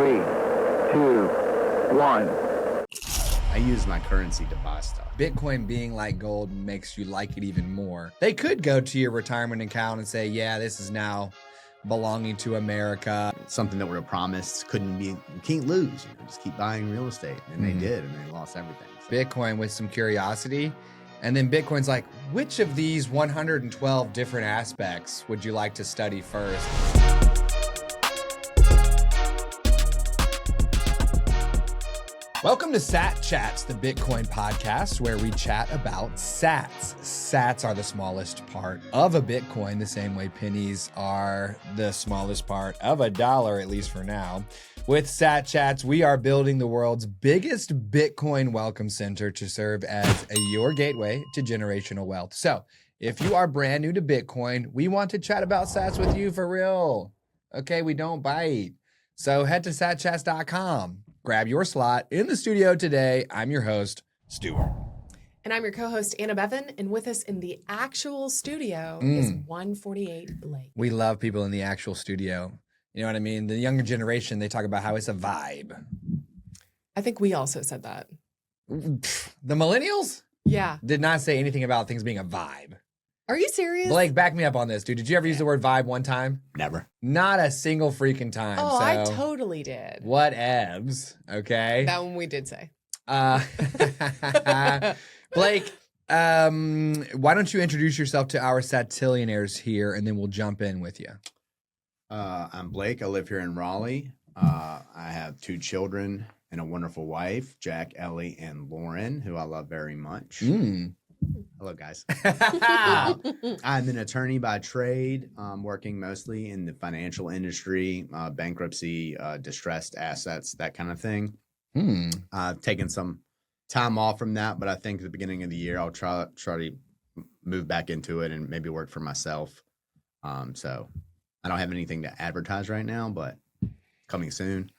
3, 2, 1. I use my currency to buy stuff. Bitcoin being like gold makes you like it even more. They could go to your retirement account and say, yeah, this is now belonging to America. Something that we were promised you can't lose, just keep buying real estate. And they did, and they lost everything. So. Bitcoin with some curiosity. And then Bitcoin's like, which of these 112 different aspects would you like to study first? Welcome to Sat Chats, the Bitcoin podcast, where we chat about sats. Sats are the smallest part of a Bitcoin, the same way pennies are the smallest part of a dollar, at least for now. With Sat Chats, we are building the world's biggest Bitcoin welcome center to serve as your gateway to generational wealth. So if you are brand new to Bitcoin, we want to chat about sats with you for real. Okay, we don't bite. So head to satchats.com. Grab your slot in the studio today. I'm your host, Stuart. And I'm your co-host, Anna Bevan. And with us in the actual studio is 148 Blake. We love people in the actual studio. You know what I mean? The younger generation, they talk about how it's a vibe. I think we also said that. The millennials? Yeah. Did not say anything about things being a vibe. Are you serious? Blake, back me up on this, dude. Did you ever use the word vibe one time? Never. Not a single freaking time. Oh, so I totally did. Whatevs, okay? That one we did say. Blake, why don't you introduce yourself to our satillionaires here, and then we'll jump in with you. I'm Blake. I live here in Raleigh. I have 2 children and a wonderful wife, Jack, Ellie, and Lauren, who I love very much. Hello, guys. I'm an attorney by trade, working mostly in the financial industry, bankruptcy, distressed assets, that kind of thing. I've taken some time off from that, but I think at the beginning of the year, I'll try to move back into it and maybe work for myself. So I don't have anything to advertise right now, but coming soon.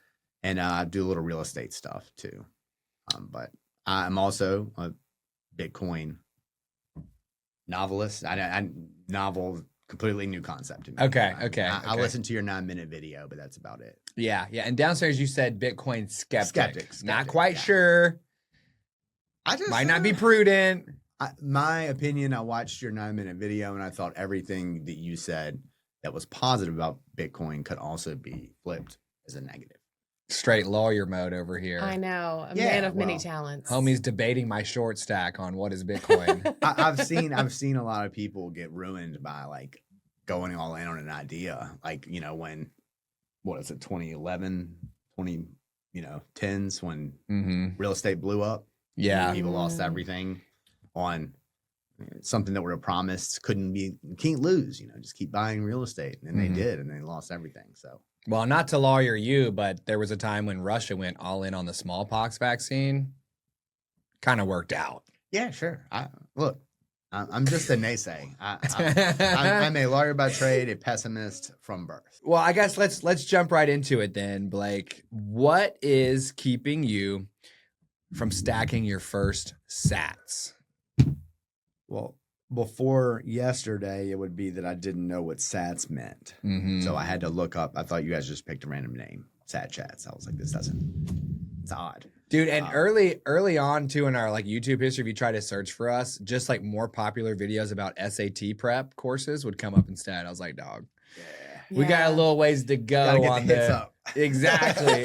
And I do a little real estate stuff too. But I'm also a Bitcoin novelist. Novel, completely new concept to me. Okay. I listened to your 9-minute video, but that's about it. Yeah. And downstairs you said Bitcoin skeptic. Skeptic, Not quite sure. I just Might not be prudent. My opinion, I watched your 9-minute video and I thought everything that you said that was positive about Bitcoin could also be flipped as a negative. Straight lawyer mode over here. I know. A man of many talents. Homie's debating my short stack on what is Bitcoin. I've seen a lot of people get ruined by like going all in on an idea. Like, when, 2011, 10s when real estate blew up. Yeah. People lost everything on something that were promised can't lose, just keep buying real estate. And they did, and they lost everything. So. Well, not to lawyer you, but there was a time when Russia went all in on the smallpox vaccine. Kind of worked out. Yeah, sure. I'm just a naysay. I'm a lawyer by trade, a pessimist from birth. Well, I guess let's jump right into it then, Blake. What is keeping you from stacking your first sats? Well, before yesterday, it would be that I didn't know what sats meant. So I had to look up. I thought you guys just picked a random name, Sat Chats. I was like, it's odd. Dude, and early on too in our like YouTube history, if you try to search for us, just like more popular videos about SAT prep courses would come up instead. I was like, dog, we got a little ways to go on this. Exactly.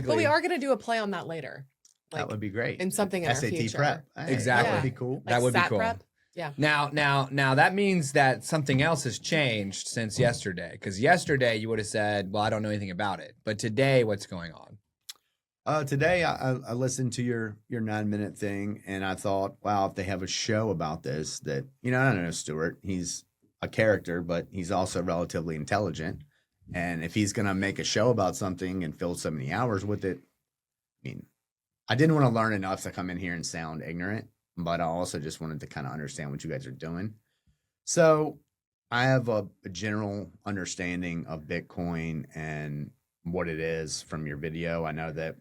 But we are going to do a play on that later. That would be great. In something in SAT our future. prep. Hey, Exactly. That would be cool. Like that would be sat cool. prep? Yeah. Now that means that something else has changed since yesterday. Because yesterday you would have said, well, I don't know anything about it. But today, what's going on? Today, I listened to your 9-minute thing, and I thought, wow, if they have a show about this, that, I don't know, Stuart, he's a character, but he's also relatively intelligent. And if he's going to make a show about something and fill so many hours with it, I didn't want to learn enough to come in here and sound ignorant, but I also just wanted to kind of understand what you guys are doing. So I have a general understanding of Bitcoin and what it is from your video. I know that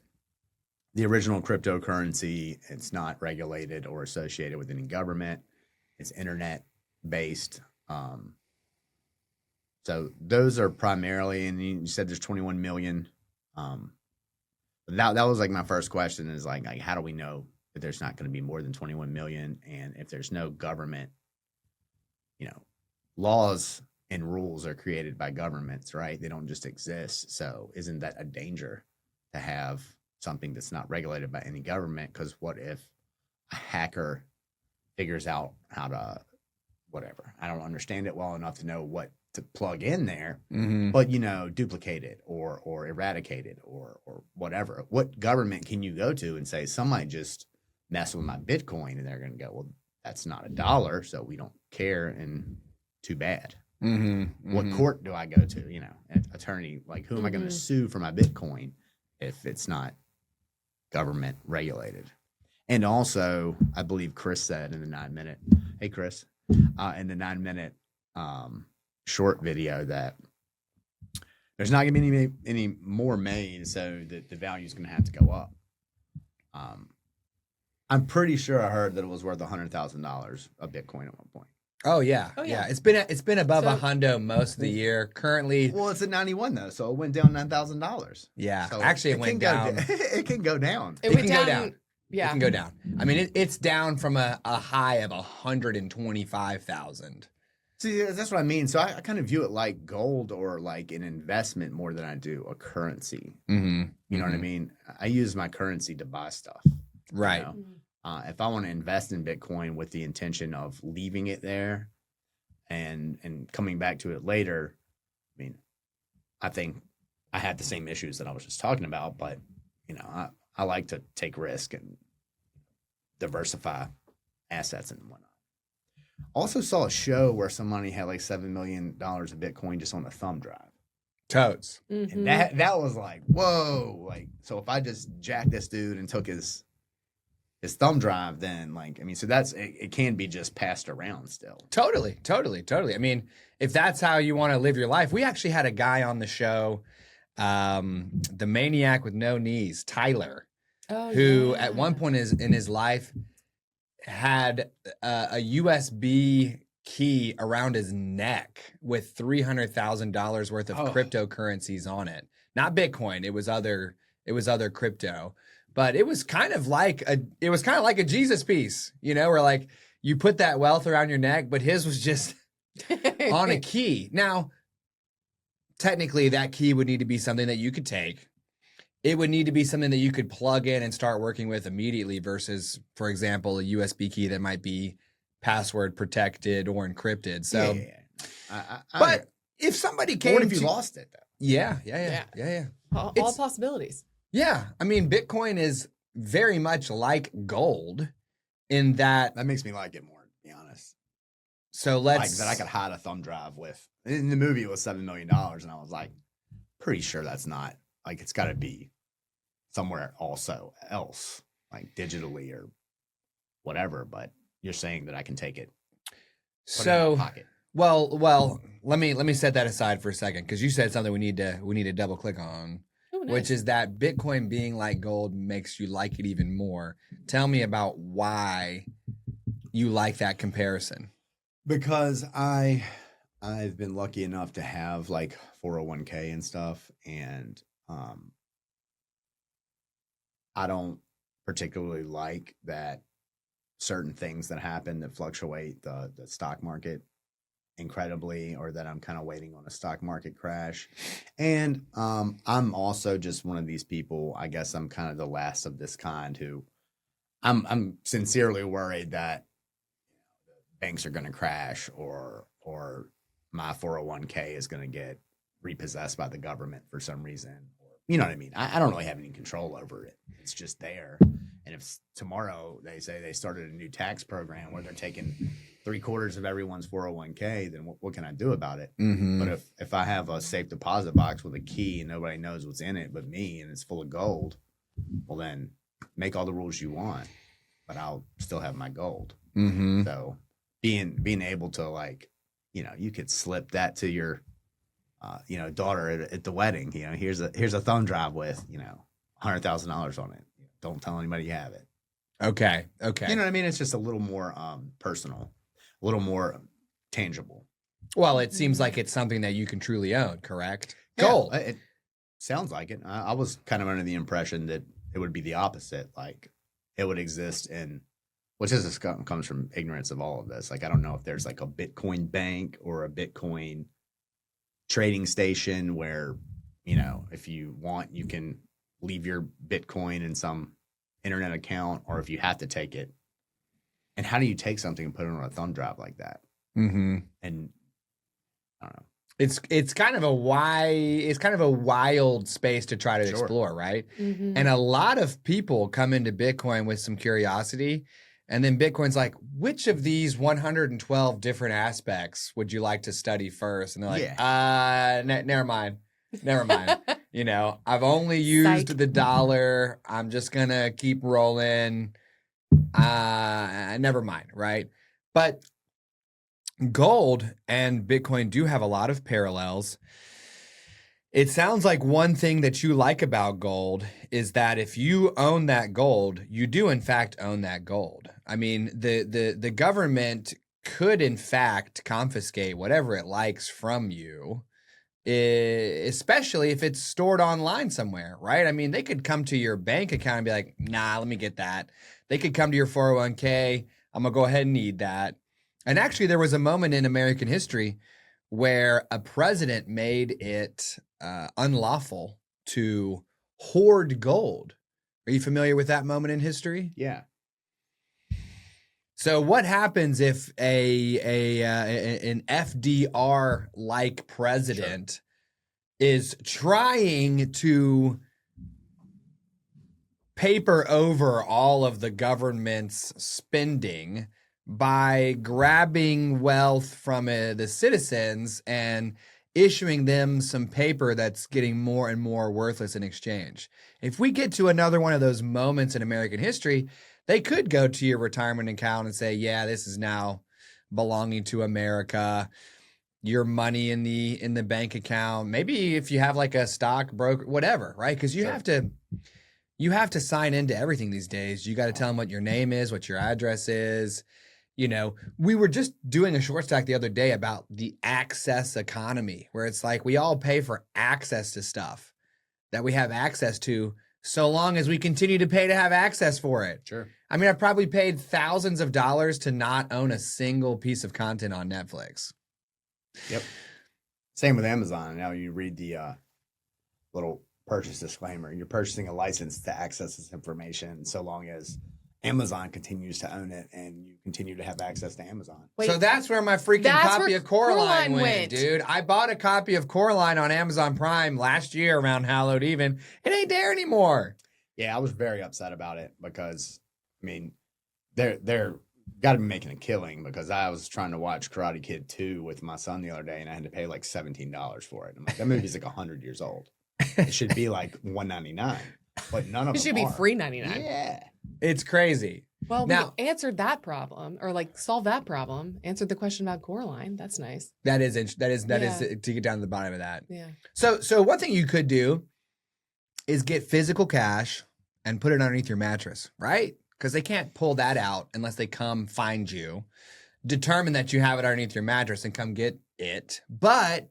the original cryptocurrency, it's not regulated or associated with any government. It's internet based. So those are primarily, and you said there's 21 million that was like my first question is like how do we know that there's not going to be more than 21 million? And if there's no government, laws and rules are created by governments, right? They don't just exist. So isn't that a danger to have something that's not regulated by any government? Because what if a hacker figures out how to, whatever, I don't understand it well enough to know what to plug in there, but duplicate it or eradicate it or whatever. What government can you go to and say somebody just mess with my Bitcoin and they're going to go, well, that's not a dollar, so we don't care and too bad. What court do I go to? An attorney, like who am I going to sue for my Bitcoin if it's not government regulated? And also, I believe Chris said in the 9-minute, hey Chris, in the 9-minute short video that there's not going to be any more made, so that the value is going to have to go up. I'm pretty sure I heard that it was worth $100,000 a Bitcoin at one point. Oh yeah. It's been above a hundo most of the year. Currently, well, it's at 91 though, so it went down $9,000. Yeah, so actually, it went down. It can go down. It can down. Go down. Yeah, it can go down. I mean, it's down from a high of 125,000. See, that's what I mean. So I kind of view it like gold or like an investment more than I do a currency. You know what I mean? I use my currency to buy stuff. Right. If I want to invest in Bitcoin with the intention of leaving it there and coming back to it later, I mean, I think I had the same issues that I was just talking about, but I like to take risk and diversify assets and whatnot. Also saw a show where somebody had like $7 million of Bitcoin just on a thumb drive. Totes. And that was like, whoa. Like, so if I just jacked this dude and took his thumb drive, then so that's it can be just passed around still. Totally. I mean, if that's how you want to live your life, we actually had a guy on the show, the maniac with no knees, Tyler, who at one point in his life had a USB key around his neck with $300,000 worth of cryptocurrencies on it. Not Bitcoin. It was other crypto. But it was kind of like a Jesus piece, where like you put that wealth around your neck, but his was just on a key. Now, technically, that key would need to be something that you could take. It would need to be something that you could plug in and start working with immediately versus, for example, a USB key that might be password protected or encrypted. So, but if somebody came, what if you lost it though? Yeah. All possibilities. Yeah, I mean, Bitcoin is very much like gold in that makes me like it more, to be honest. So like that I could hide a thumb drive with. In the movie, it was $7 million, and I was like, pretty sure that's not like it's got to be somewhere also else, like digitally or whatever. But you're saying that I can take it, put it in my pocket. Well, let me set that aside for a second because you said something we need to double click on. Oh, nice. Which is that Bitcoin being like gold makes you like it even more. Tell me about why you like that comparison. Because I've been lucky enough to have like 401k and stuff, and I don't particularly like that certain things that happen that fluctuate the stock market incredibly, or that I'm kind of waiting on a stock market crash. And I'm also just one of these people, I guess I'm kind of the last of this kind who I'm sincerely worried that banks are going to crash or my 401k is going to get repossessed by the government for some reason. You know what I mean? I don't really have any control over it. It's just there. And if tomorrow they say they started a new tax program where they're taking 3/4 of everyone's 401k, then what can I do about it? But if I have a safe deposit box with a key and nobody knows what's in it but me and it's full of gold, well then make all the rules you want, but I'll still have my gold. So being able to you could slip that to your daughter at the wedding. Here's a thumb drive with $100,000 on it. Don't tell anybody you have it. Okay. You know what I mean? It's just a little more personal, a little more tangible. Well, it seems like it's something that you can truly own, correct? Yeah, Gold. Sounds like it. I was kind of under the impression that it would be the opposite. Like it would exist in, which is comes from ignorance of all of this. Like I don't know if there's like a Bitcoin bank or a Bitcoin trading station where, if you want, you can leave your Bitcoin in some internet account, or if you have to take it. And how do you take something and put it on a thumb drive like that? Mm-hmm. And I don't know. It's kind of a wild space to try to explore, right? Mm-hmm. And a lot of people come into Bitcoin with some curiosity, and then Bitcoin's like, which of these 112 different aspects would you like to study first? And they're like, never mind. I've only used the dollar. I'm just gonna keep rolling. Never mind, right? But gold and Bitcoin do have a lot of parallels. It sounds like one thing that you like about gold is that if you own that gold, you do in fact own that gold. I mean, the government could in fact confiscate whatever it likes from you, especially if it's stored online somewhere, right? I mean, they could come to your bank account and be like, nah, let me get that. They could come to your 401k. I'm going to go ahead and need that. And actually, there was a moment in American history where a president made it unlawful to hoard gold. Are you familiar with that moment in history? Yeah. So what happens if an FDR-like president is trying to paper over all of the government's spending by grabbing wealth from the citizens and issuing them some paper that's getting more and more worthless in exchange? If we get to another one of those moments in American history, they could go to your retirement account and say, yeah, this is now belonging to America. Your money in the bank account. Maybe if you have like a stock broker, whatever, right? Because you have to sign into everything these days. You got to tell them what your name is, what your address is. We were just doing a short stack the other day about the access economy, where it's like we all pay for access to stuff that we have access to, so long as we continue to pay to have access for it. Sure. I mean, I've probably paid thousands of dollars to not own a single piece of content on Netflix. Yep. Same with Amazon. Now you read the little purchase disclaimer. You're purchasing a license to access this information so long as Amazon continues to own it and you continue to have access to Amazon. Wait, so that's where my freaking copy of Coraline went, dude. I bought a copy of Coraline on Amazon Prime last year around Hallowed Even. It ain't there anymore. Yeah, I was very upset about it because, I mean, they're got to be making a killing, because I was trying to watch Karate Kid 2 with my son the other day and I had to pay like $17 for it. I'm like, that movie's like 100 years old. It should be like $199, but none of them It should be free 99. Yeah. It's crazy. Well, now, we answered that problem, or like solved that problem. Answered the question about Coraline. That's nice. That is to get down to the bottom of that. Yeah. So one thing you could do is get physical cash and put it underneath your mattress, right? Because they can't pull that out unless they come find you, determine that you have it underneath your mattress, and come get it. But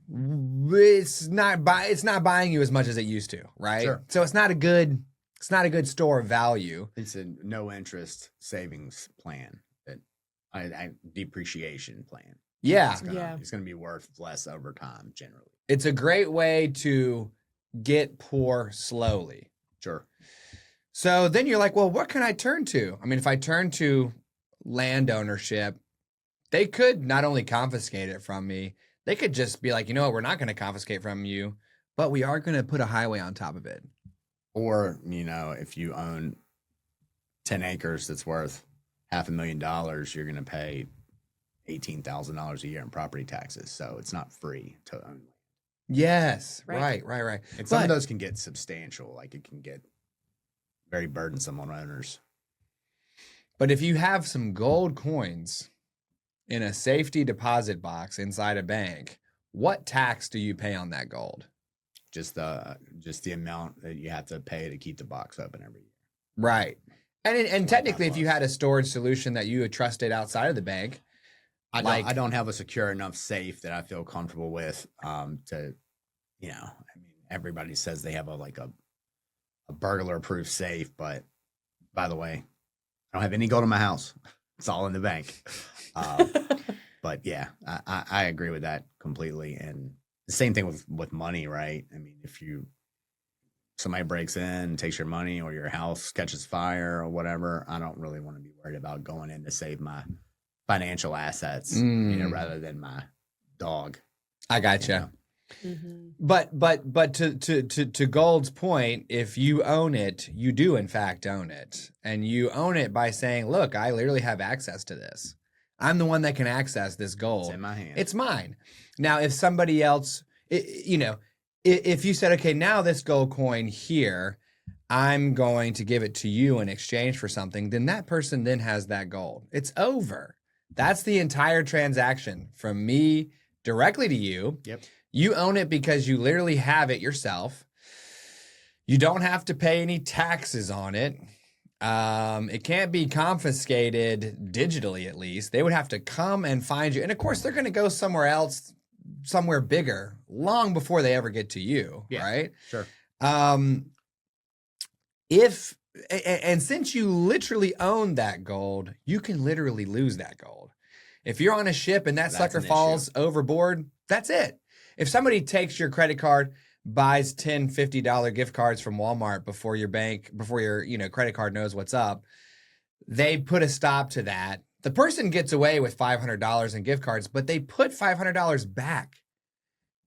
it's not buying you as much as it used to, right? Sure. So it's not a good store of value. It's a no interest savings plan, that depreciation plan. Yeah. It's gonna be worth less over time generally. It's a great way to get poor slowly. Sure. So then you're like, well, what can I turn to? I mean, if I turn to land ownership, they could not only confiscate it from me, they could just be like, you know what, we're not going to confiscate from you, but we are going to put a highway on top of it. Or, if you own 10 acres that's worth $500,000, you're going to pay $18,000 a year in property taxes. So it's not free to own. Yes. Right. Right. And some of those can get substantial. Like it can get very burdensome on owners. But if you have some gold coins in a safety deposit box inside a bank, what tax do you pay on that gold? Just the amount that you have to pay to keep the box open every year. Right. And technically, if you had a storage solution that you had trusted outside of the bank, I don't have a secure enough safe that I feel comfortable with to I mean, everybody says they have a burglar-proof safe, but by the way, I don't have any gold in my house. It's all in the bank. But yeah, I agree with that completely. And the same thing with money, right? I mean, if somebody breaks in, takes your money, or your house catches fire or whatever, I don't really want to be worried about going in to save my financial assets, rather than my dog. I gotcha. You know? But to Gold's point, if you own it, you do in fact own it, and you own it by saying, "Look, I literally have access to this. I'm the one that can access this gold. It's in my hand. It's mine." Now, if somebody else, if you said, "Okay, now this gold coin here, I'm going to give it to you in exchange for something," then that person then has that gold. It's over. That's the entire transaction from me directly to you. Yep. You own it because you literally have it yourself. You don't have to pay any taxes on it. It can't be confiscated digitally, at least. They would have to come and find you. And of course, they're going to go somewhere else, somewhere bigger, long before they ever get to you, right? Sure. Since you literally own that gold, you can literally lose that gold. If you're on a ship and that sucker falls overboard, that's it. If somebody takes your credit card, buys $10, $50 gift cards from Walmart before your credit card knows what's up, they put a stop to that. The person gets away with $500 in gift cards, but they put $500 back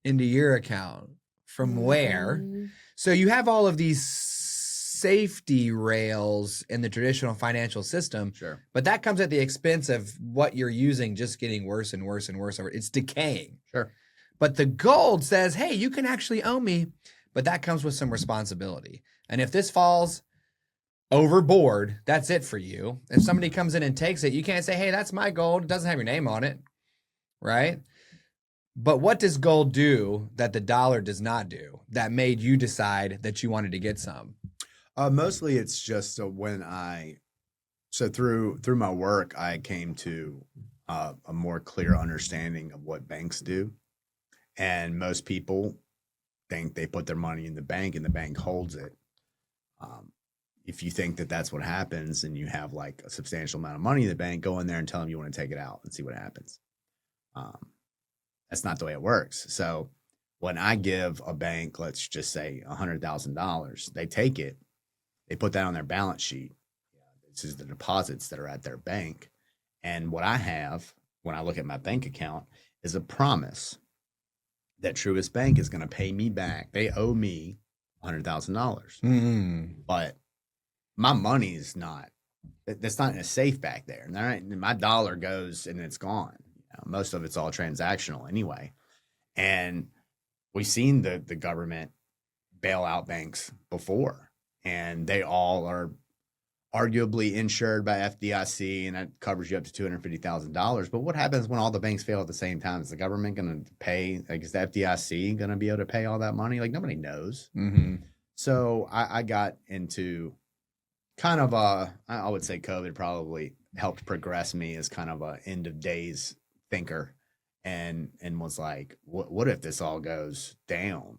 into your account from where? So you have all of these safety rails in the traditional financial system, Sure. but that comes at the expense of what you're using just getting worse and worse and worse. It's decaying. Sure. But the gold says, hey, you can actually owe me, but that comes with some responsibility. And if this falls overboard, that's it for you. If somebody comes in and takes it, you can't say, hey, that's my gold. It doesn't have your name on it, right? But what does gold do that the dollar does not do that made you decide that you wanted to get some? Mostly it's just through my work, I came to a more clear understanding of what banks do. And most people think they put their money in the bank and the bank holds it. If you think that that's what happens and you have like a substantial amount of money in the bank, go in there and tell them you want to take it out and see what happens. That's not the way it works. So when I give a bank, let's just say $100,000, they take it, they put that on their balance sheet. This is the deposits that are at their bank. And what I have when I look at my bank account is a promise that Truist Bank is going to pay me back. They owe me $100,000. But my money is not, that's not in a safe back there. My dollar goes and it's gone. Most of it's all transactional anyway. And we've seen the government bail out banks before, and they all are arguably insured by FDIC, and that covers you up to $250,000. But what happens when all the banks fail at the same time? Is the government going to pay? Like, is the FDIC going to be able to pay all that money? Like, nobody knows. So I got into kind of I would say COVID probably helped progress me as kind of a end of days thinker, and was like, what if this all goes down?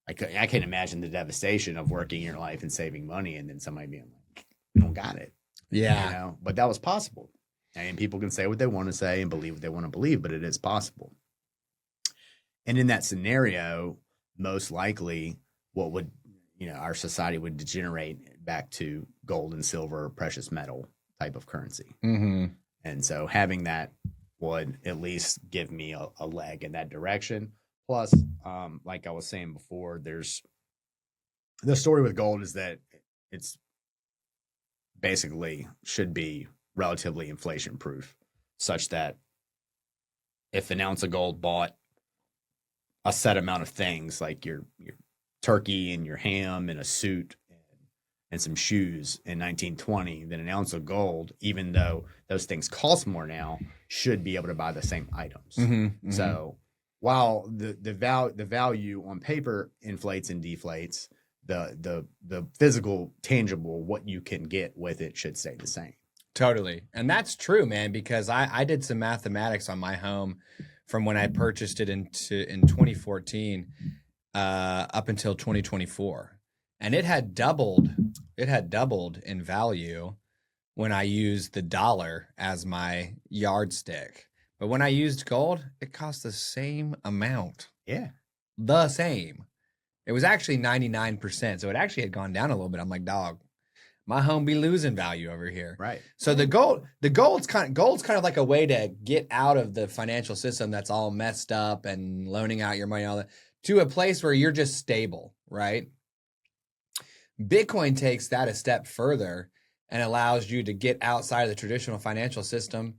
I can't imagine the devastation of working your life and saving money and then somebody being like, you don't got it. Yeah. But that was possible. And people can say what they want to say and believe what they want to believe, but it is possible. And in that scenario, most likely what would, our society would degenerate back to gold and silver, precious metal type of currency. And so having that would at least give me a leg in that direction. Plus, like I was saying before, there's the story with gold is that it's basically should be relatively inflation proof, such that if an ounce of gold bought a set amount of things like your turkey and your ham and a suit and some shoes in 1920, then an ounce of gold, even though those things cost more now, should be able to buy the same items. So while the value on paper inflates and deflates, the physical, tangible, what you can get with it should stay the same. Totally. And that's true, man, because I did some mathematics on my home from when I purchased it in 2014 up until 2024. And it had doubled in value when I used the dollar as my yardstick. But when I used gold, it cost the same amount. Yeah. The same. It was actually 99%. So it actually had gone down a little bit. I'm like, dog, my home be losing value over here. Right. So gold's kind of like a way to get out of the financial system that's all messed up and loaning out your money, all that, to a place where you're just stable, right? Bitcoin takes that a step further and allows you to get outside of the traditional financial system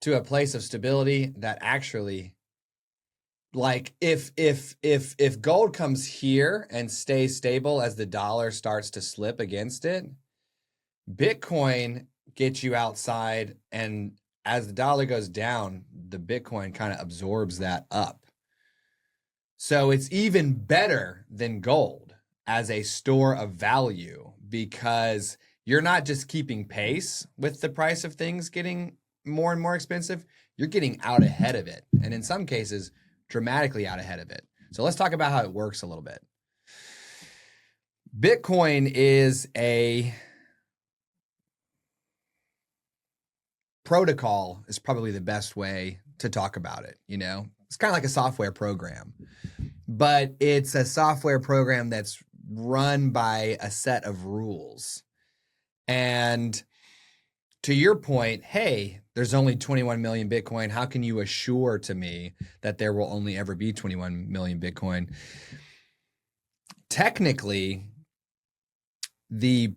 to a place of stability that actually, like, if gold comes here and stays stable as the dollar starts to slip against it, Bitcoin gets you outside, and as the dollar goes down, the Bitcoin kind of absorbs that up. So it's even better than gold as a store of value, because you're not just keeping pace with the price of things getting more and more expensive, you're getting out ahead of it. And in some cases, dramatically out ahead of it. So let's talk about how it works a little bit. Bitcoin is a protocol, is probably the best way to talk about it. You know, it's kind of like a software program, but it's a software program that's run by a set of rules. And to your point, hey, there's only 21 million Bitcoin. How can you assure to me that there will only ever be 21 million Bitcoin? Technically, the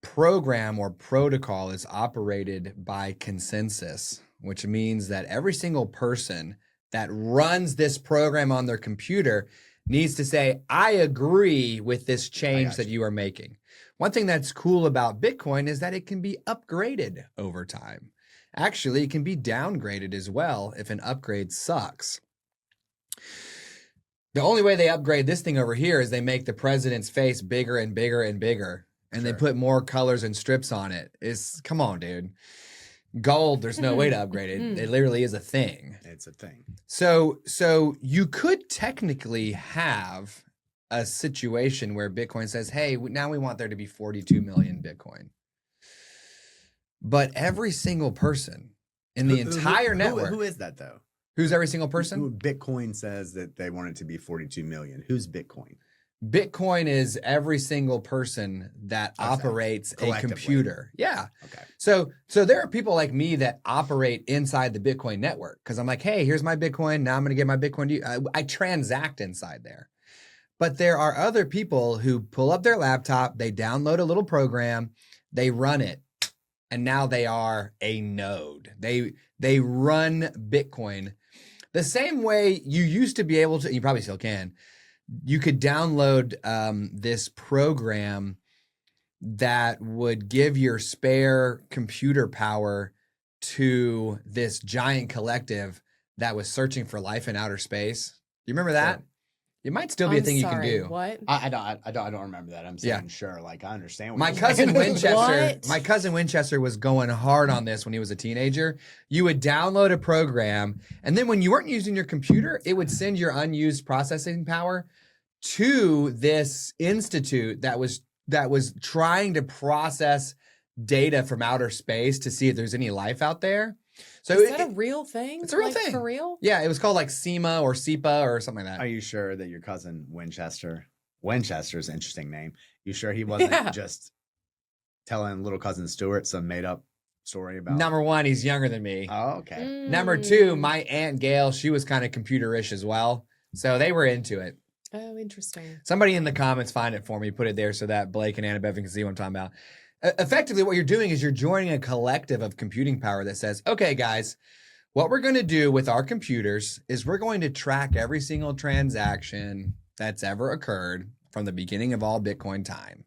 program or protocol is operated by consensus, which means that every single person that runs this program on their computer needs to say, I agree with this change that you are making. One thing that's cool about Bitcoin is that it can be upgraded over time. Actually, it can be downgraded as well if an upgrade sucks. The only way they upgrade this thing over here is they make the president's face bigger and bigger and bigger, and they put more colors and strips on it. Come on, dude. Gold, there's no way to upgrade it. It literally is a thing. It's a thing. So you could technically have a situation where Bitcoin says, hey, now we want there to be 42 million Bitcoin. But every single person in the entire network. Who is that, though? Who's every single person? Bitcoin says that they want it to be 42 million. Who's Bitcoin? Bitcoin is every single person that operates a computer. Yeah. Okay. So there are people like me that operate inside the Bitcoin network because I'm like, hey, here's my Bitcoin. Now I'm going to give my Bitcoin to you. I transact inside there. But there are other people who pull up their laptop, they download a little program, they run it, and now they are a node. They run Bitcoin the same way you used to be able to. You probably still can. You could download this program that would give your spare computer power to this giant collective that was searching for life in outer space. You remember that? Sure. It might still be a thing you can do. What? I don't remember that. I'm saying sure. Like, I understand. My cousin Winchester was going hard on this when he was a teenager. You would download a program, and then when you weren't using your computer, it would send your unused processing power to this institute that was trying to process data from outer space to see if there's any life out there. So is that a real thing? It's a real thing. For real? Yeah, it was called like SEMA or SEPA or something like that. Are you sure that your cousin Winchester's an interesting name. You sure he wasn't just telling little cousin Stuart some made up story about? Number one, he's younger than me. Oh, okay. Number two, my Aunt Gail, she was kind of computer-ish as well. So they were into it. Oh, interesting. Somebody in the comments find it for me, put it there so that Blake and Anna Bevan can see what I'm talking about. Effectively, what you're doing is you're joining a collective of computing power that says, okay, guys, what we're going to do with our computers is we're going to track every single transaction that's ever occurred from the beginning of all Bitcoin time.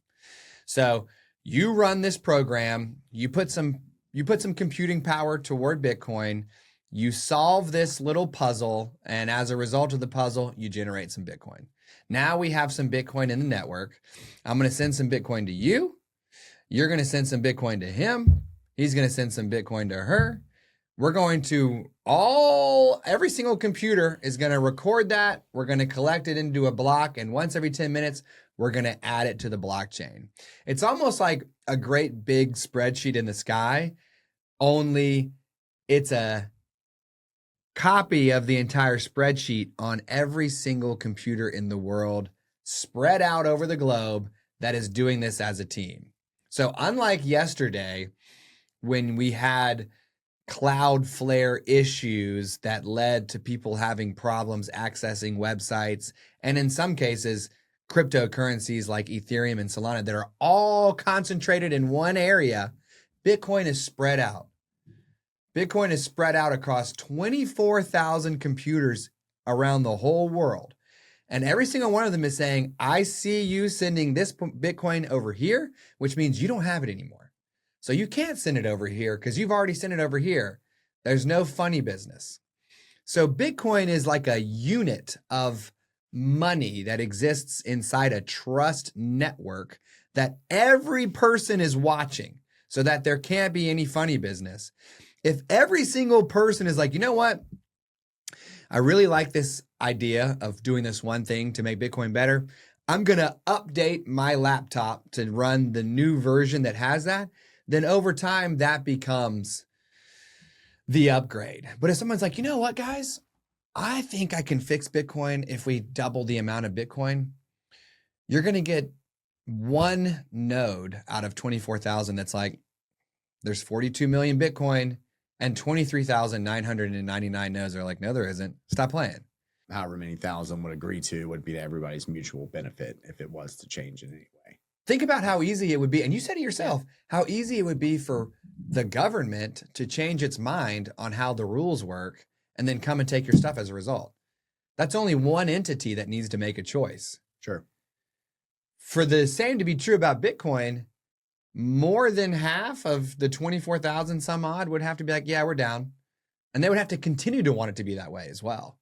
So you run this program, you put some computing power toward Bitcoin, you solve this little puzzle, and as a result of the puzzle, you generate some Bitcoin. Now we have some Bitcoin in the network. I'm going to send some Bitcoin to you. You're going to send some Bitcoin to him. He's going to send some Bitcoin to her. we're going to every single computer is going to record that. We're going to collect it into a block. And once every 10 minutes, we're going to add it to the blockchain. It's almost like a great big spreadsheet in the sky, only it's a copy of the entire spreadsheet on every single computer in the world, spread out over the globe, that is doing this as a team. So unlike yesterday, when we had Cloudflare issues that led to people having problems accessing websites, and in some cases, cryptocurrencies like Ethereum and Solana that are all concentrated in one area, Bitcoin is spread out. Bitcoin is spread out across 24,000 computers around the whole world. And every single one of them is saying, I see you sending this Bitcoin over here, which means you don't have it anymore. So you can't send it over here because you've already sent it over here. There's no funny business. So Bitcoin is like a unit of money that exists inside a trust network that every person is watching so that there can't be any funny business. If every single person is like, you know what? I really like this idea of doing this one thing to make Bitcoin better. I'm going to update my laptop to run the new version that has that. Then over time, that becomes the upgrade. But if someone's like, you know what, guys? I think I can fix Bitcoin if we double the amount of Bitcoin. You're going to get one node out of 24,000 that's like, there's 42 million Bitcoin and 23,999 nodes are like, no, there isn't. Stop playing. However many thousand would agree to would be to everybody's mutual benefit if it was to change in any way. Think about how easy it would be. And you said it yourself, how easy it would be for the government to change its mind on how the rules work and then come and take your stuff as a result. That's only one entity that needs to make a choice. Sure. For the same to be true about Bitcoin, more than half of the 24,000 some odd would have to be like, yeah, we're down. And they would have to continue to want it to be that way as well.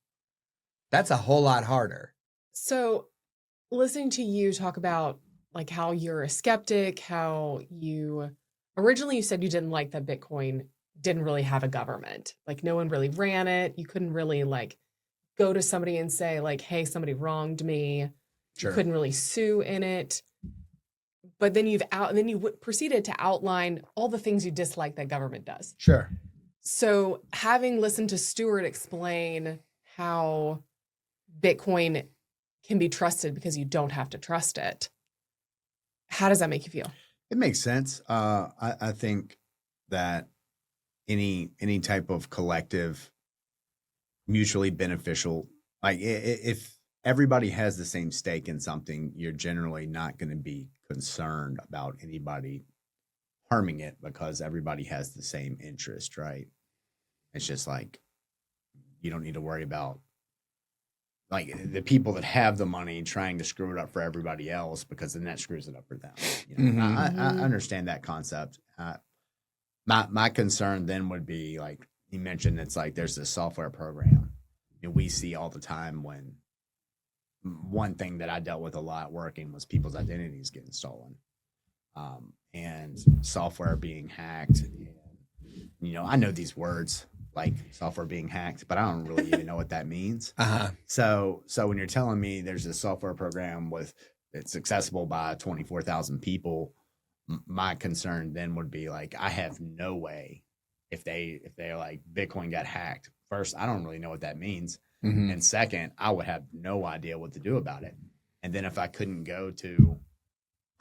That's a whole lot harder. So listening to you talk about like how you're a skeptic, how originally you said you didn't like that Bitcoin didn't really have a government. Like no one really ran it. You couldn't really like go to somebody and say like, hey, somebody wronged me. Sure. You couldn't really sue in it. But then you proceeded to outline all the things you dislike that government does. Sure. So having listened to Stuart explain how Bitcoin can be trusted because you don't have to trust it, how does that make you feel? It makes sense. I think that any type of collective, mutually beneficial, like if everybody has the same stake in something, you're generally not going to be concerned about anybody harming it because everybody has the same interest, right? It's just like you don't need to worry about like the people that have the money trying to screw it up for everybody else because then that screws it up for them. You know? Mm-hmm. I understand that concept. My concern then would be like you mentioned, it's like there's this software program and we see all the time when one thing that I dealt with a lot working was people's identities getting stolen, and software being hacked. And, you know, I know these words like software being hacked, but I don't really even know what that means. Uh-huh. So when you're telling me there's a software program it's accessible by 24,000 people, my concern then would be like, I have no way if they're like Bitcoin got hacked. First, I don't really know what that means. Mm-hmm. And second, I would have no idea what to do about it. And then if I couldn't go to,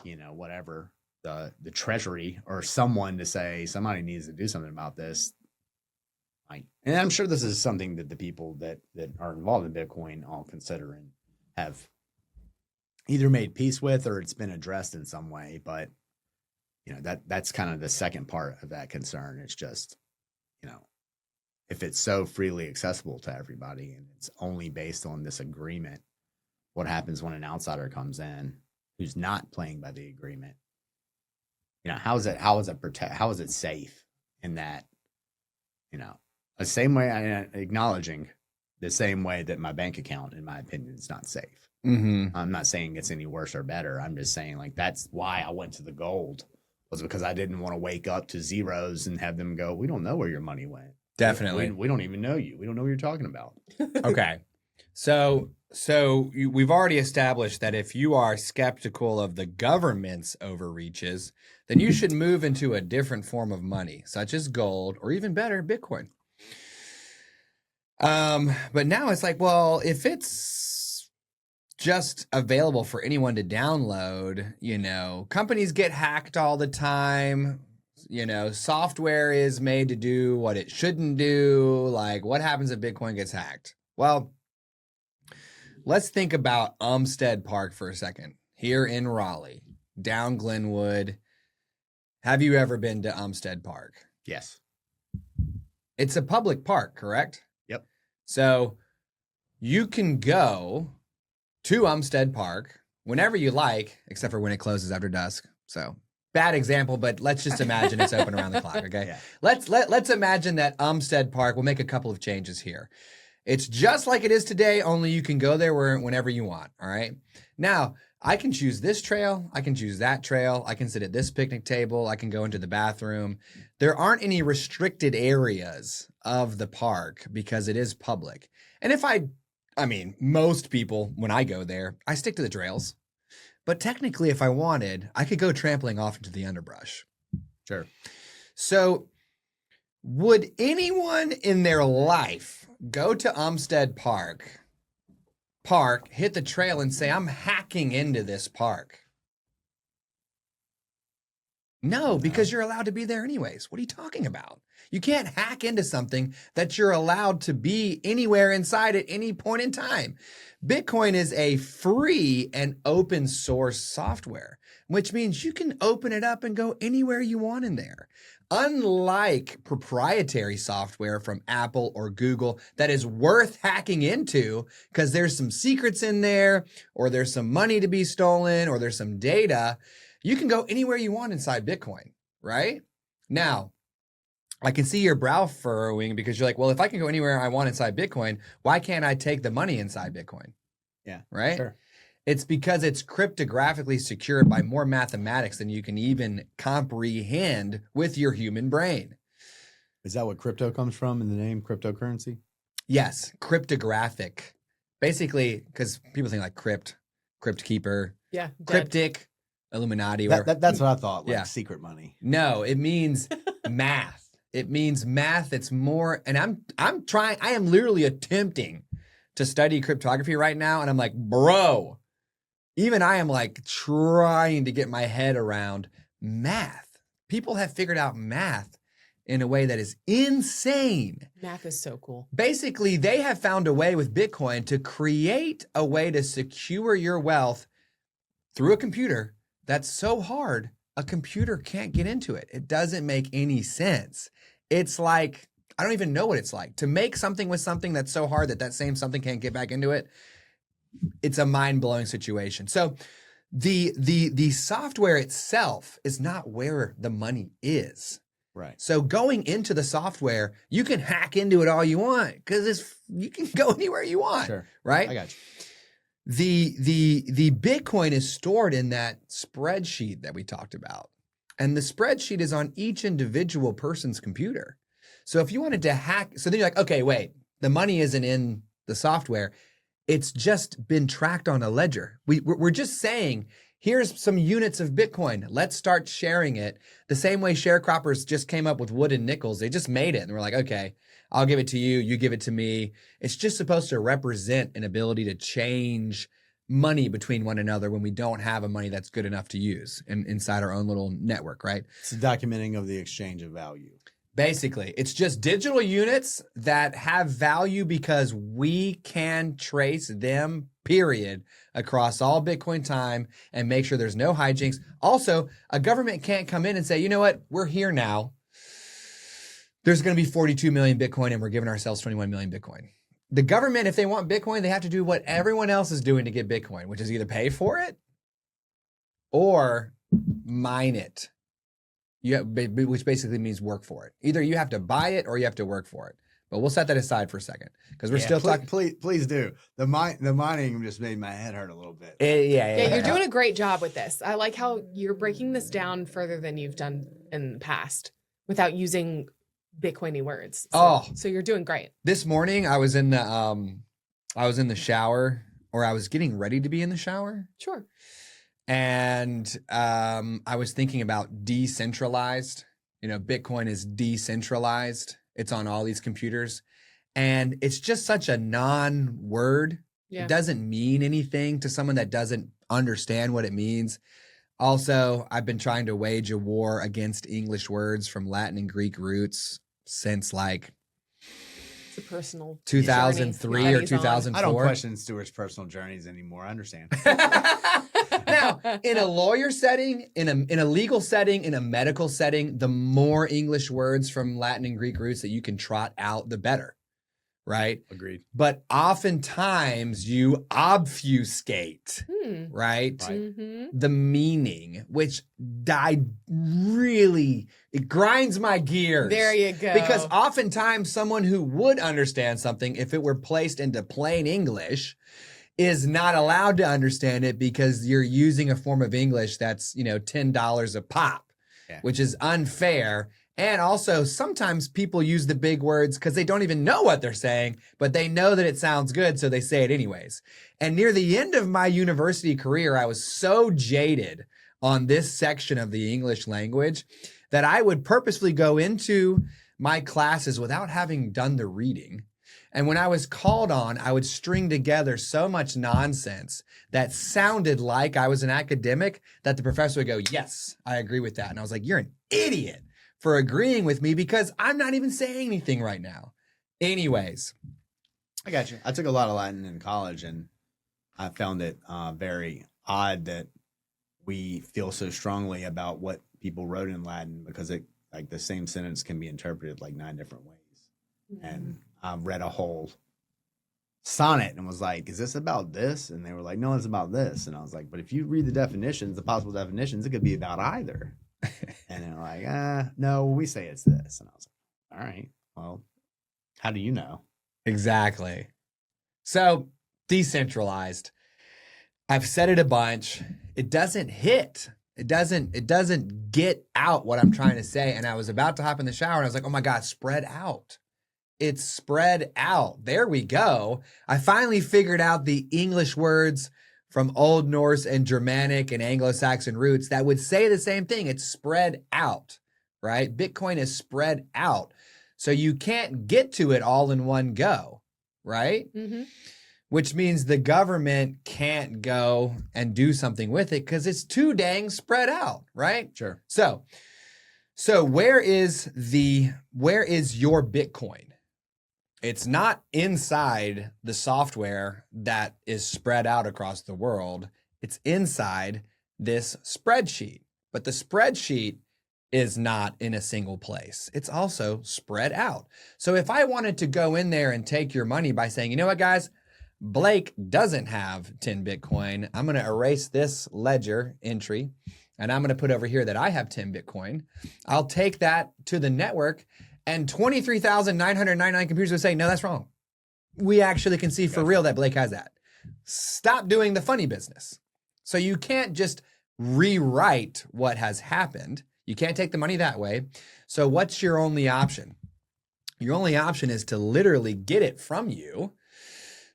you know, whatever, the treasury or someone to say somebody needs to do something about this, like, and I'm sure this is something that the people that are involved in Bitcoin all consider and have either made peace with or it's been addressed in some way. But, you know, that's kind of the second part of that concern. It's just, you know, if it's so freely accessible to everybody and it's only based on this agreement, what happens when an outsider comes in who's not playing by the agreement? You know, how is it safe in that, you know, the same way acknowledging the same way that my bank account, in my opinion, is not safe. Mm-hmm. I'm not saying it's any worse or better. I'm just saying like, that's why I went to the gold was because I didn't want to wake up to zeros and have them go, we don't know where your money went. Definitely. We don't even know you. We don't know what you're talking about. Okay. So we've already established that if you are skeptical of the government's overreaches, then you should move into a different form of money, such as gold or even better, Bitcoin. But now it's like, well, if it's just available for anyone to download, companies get hacked all the time. Software is made to do what it shouldn't do. Like, what happens if Bitcoin gets hacked? Well, let's think about Umstead Park for a second. Here in Raleigh, down Glenwood. Have you ever been to Umstead Park? Yes. It's a public park, correct? Yep. So you can go to Umstead Park whenever you like, except for when it closes after dusk. So bad example, but let's just imagine it's open around the clock, okay? Yeah. Let's imagine that Umstead Park, we'll make a couple of changes here. It's just like it is today, only you can go there whenever you want, all right? Now, I can choose this trail, I can choose that trail, I can sit at this picnic table, I can go into the bathroom. There aren't any restricted areas of the park because it is public. And most people, when I go there, I stick to the trails. But technically, if I wanted, I could go trampling off into the underbrush. Sure. So would anyone in their life go to Umstead Park, hit the trail and say, I'm hacking into this park? No, because you're allowed to be there anyways. What are you talking about? You can't hack into something that you're allowed to be anywhere inside at any point in time. Bitcoin is a free and open source software, which means you can open it up and go anywhere you want in there. Unlike proprietary software from Apple or Google that is worth hacking into because there's some secrets in there, or there's some money to be stolen, or there's some data, you can go anywhere you want inside Bitcoin, right? Now, I can see your brow furrowing because you're like, well, if I can go anywhere I want inside Bitcoin, why can't I take the money inside Bitcoin? Yeah. Right? Sure. It's because it's cryptographically secured by more mathematics than you can even comprehend with your human brain. Is that what crypto comes from in the name cryptocurrency? Yes, cryptographic. Basically, because people think like crypt keeper, Yeah. cryptic, Illuminati. That's what I thought, like Yeah. secret money. No, it means math. It means math. It's more, and I am literally attempting to study cryptography right now. And I'm like, bro, even I am like trying to get my head around math. People have figured out math in a way that is insane. Math is so cool. Basically, they have found a way with Bitcoin to create a way to secure your wealth through a computer that's so hard, a computer can't get into it. It doesn't make any sense. It's like, I don't even know what it's like to make something with something that's so hard that same something can't get back into it. It's a mind-blowing situation. So the software itself is not where the money is. Right. So going into the software, you can hack into it all you want because you can go anywhere you want. Sure. Right? I got you. The Bitcoin is stored in that spreadsheet that we talked about. And the spreadsheet is on each individual person's computer. So if you wanted to hack, so then you're like, okay, wait, the money isn't in the software. It's just been tracked on a ledger. We're just saying, here's some units of Bitcoin. Let's start sharing it. The same way sharecroppers just came up with wood and nickels. They just made it. And we're like, okay, I'll give it to you. You give it to me. It's just supposed to represent an ability to change money between one another when we don't have a money that's good enough to use inside our own little network, right? It's a documenting of the exchange of value. Basically, it's just digital units that have value because we can trace them, period, across all Bitcoin time and make sure there's no hijinks. Also, a government can't come in and say, you know what, we're here now. There's going to be 42 million Bitcoin and we're giving ourselves 21 million Bitcoin. The government, if they want Bitcoin, they have to do what everyone else is doing to get Bitcoin, which is either pay for it or mine it. Which basically means work for it. Either you have to buy it or you have to work for it. But we'll set that aside for a second because we're still talking. Please do. The mining just made my head hurt a little bit. Yeah, you're doing a great job with this. I like how you're breaking this down further than you've done in the past without using Bitcoiny words. So you're doing great. This morning I was in the shower, or I was getting ready to be in the shower. Sure. And I was thinking about decentralized. Bitcoin is decentralized. It's on all these computers. And it's just such a non-word. Yeah. It doesn't mean anything to someone that doesn't understand what it means. Also, I've been trying to wage a war against English words from Latin and Greek roots since like It's a personal 2003 journey or that he's on. 2004. I don't question Stuart's personal journeys anymore. I understand. Now, in a lawyer setting, in a legal setting, in a medical setting, the more English words from Latin and Greek roots that you can trot out, the better, right? Agreed. But oftentimes you obfuscate, right? Right. Mm-hmm. The meaning, which it grinds my gears. There you go. Because oftentimes someone who would understand something, if it were placed into plain English, is not allowed to understand it because you're using a form of English that's, $10 a pop, which is unfair. And also sometimes people use the big words because they don't even know what they're saying, but they know that it sounds good, so they say it anyways. And near the end of my university career, I was so jaded on this section of the English language that I would purposefully go into my classes without having done the reading. And when I was called on, I would string together so much nonsense that sounded like I was an academic that the professor would go, yes, I agree with that. And I was like, you're an idiot for agreeing with me because I'm not even saying anything right now. Anyways. I got you. I took a lot of Latin in college, and I found it very odd that we feel so strongly about what people wrote in Latin because the same sentence can be interpreted like 9 different ways. Mm-hmm. And I read a whole sonnet and was like, is this about this? And they were like, no, it's about this. And I was like, but if you read the definitions, the possible definitions, it could be about either. And they're like, no, we say it's this. And I was like, all right, well, how do you know? Exactly. So decentralized. I've said it a bunch. It doesn't hit. It doesn't get out what I'm trying to say. And I was about to hop in the shower and I was like, oh my God, spread out. It's spread out. There we go. I finally figured out the English words from Old Norse and Germanic and Anglo-Saxon roots that would say the same thing. It's spread out, right? Bitcoin is spread out. So you can't get to it all in one go, right? Mm-hmm. Which means the government can't go and do something with it because it's too dang spread out, right? Sure. So where is your Bitcoin? It's not inside the software that is spread out across the world. It's inside this spreadsheet. But the spreadsheet is not in a single place. It's also spread out. So if I wanted to go in there and take your money by saying, you know what, guys, Blake doesn't have 10 Bitcoin. I'm going to erase this ledger entry and I'm going to put over here that I have 10 Bitcoin. I'll take that to the network and 23,999 computers would say, no, that's wrong. We actually can see for real that Blake has that. Stop doing the funny business. So you can't just rewrite what has happened. You can't take the money that way. So what's your only option? Your only option is to literally get it from you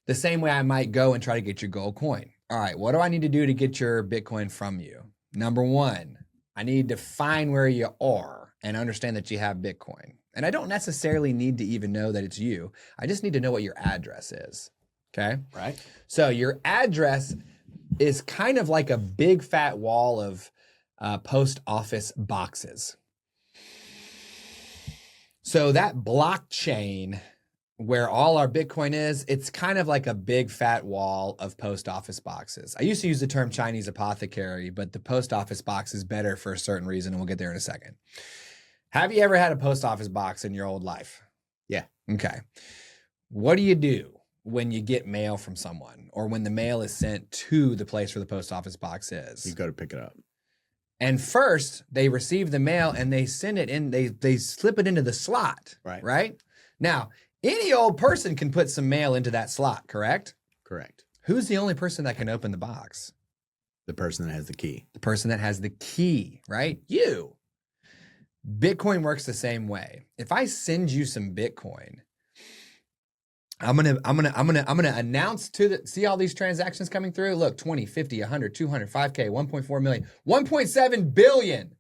the same way I might go and try to get your gold coin. All right, what do I need to do to get your Bitcoin from you? Number one, I need to find where you are and understand that you have Bitcoin. And I don't necessarily need to even know that it's you. I just need to know what your address is, okay? Right. So your address is kind of like a big fat wall of post office boxes. So that blockchain where all our Bitcoin is, it's kind of like a big fat wall of post office boxes. I used to use the term Chinese apothecary, but the post office box is better for a certain reason, and we'll get there in a second. Have you ever had a post office box in your old life? Yeah. Okay. What do you do when you get mail from someone or when the mail is sent to the place where the post office box is? You go to pick it up. And first, they receive the mail and they send it in, they slip it into the slot, right? Now, any old person can put some mail into that slot, correct? Correct. Who's the only person that can open the box? The person that has the key. The person that has the key, right? You. Bitcoin works the same way. If I send you some Bitcoin, I'm gonna announce see all these transactions coming through. Look, 20, 50, 100, 200, 5K, 1.4 million, 1.7 billion.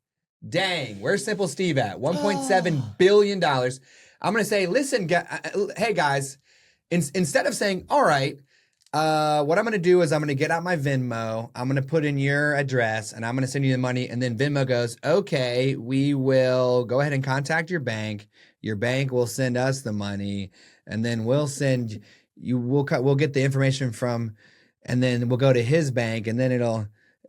Dang, where's Simple Steve at? $1.7 billion. I'm gonna say, listen, hey guys, instead of saying, all right, what I'm gonna do is I'm gonna get out my Venmo, I'm gonna put in your address, and I'm gonna send you the money, and then Venmo goes, okay, we will go ahead and contact your bank. Your bank will send us the money, and then we'll send you. We'll get the information from, and then we'll go to his bank, and then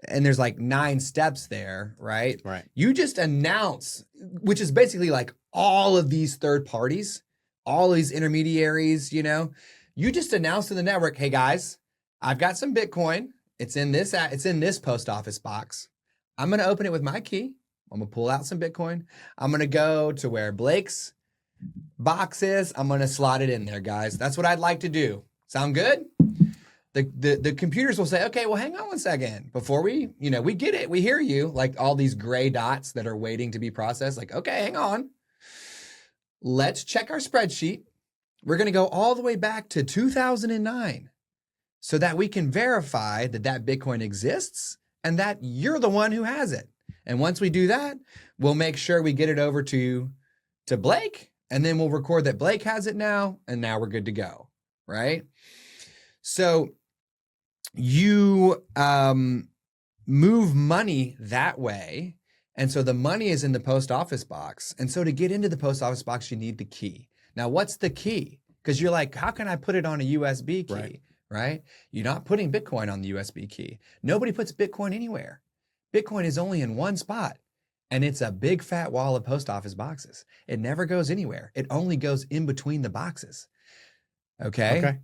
and there's like 9 steps there, right? Right. You just announce, which is basically like all of these third parties, all these intermediaries, you just announce to the network, hey guys, I've got some Bitcoin. It's in this post office box. I'm going to open it with my key. I'm going to pull out some Bitcoin. I'm going to go to where Blake's box is. I'm going to slot it in there, guys. That's what I'd like to do. Sound good? The computers will say, okay, well, hang on one second. Before we get it. We hear you. Like all these gray dots that are waiting to be processed. Like, okay, hang on. Let's check our spreadsheet. We're going to go all the way back to 2009 so that we can verify that Bitcoin exists and that you're the one who has it. And once we do that, we'll make sure we get it over to Blake, and then we'll record that Blake has it now, and now we're good to go, right? So you move money that way, and so the money is in the post office box. And so to get into the post office box, you need the key. Now, what's the key? Because you're like, how can I put it on a USB key, right? You're not putting Bitcoin on the USB key. Nobody puts Bitcoin anywhere. Bitcoin is only in one spot, and it's a big fat wall of post office boxes. It never goes anywhere. It only goes in between the boxes. Okay.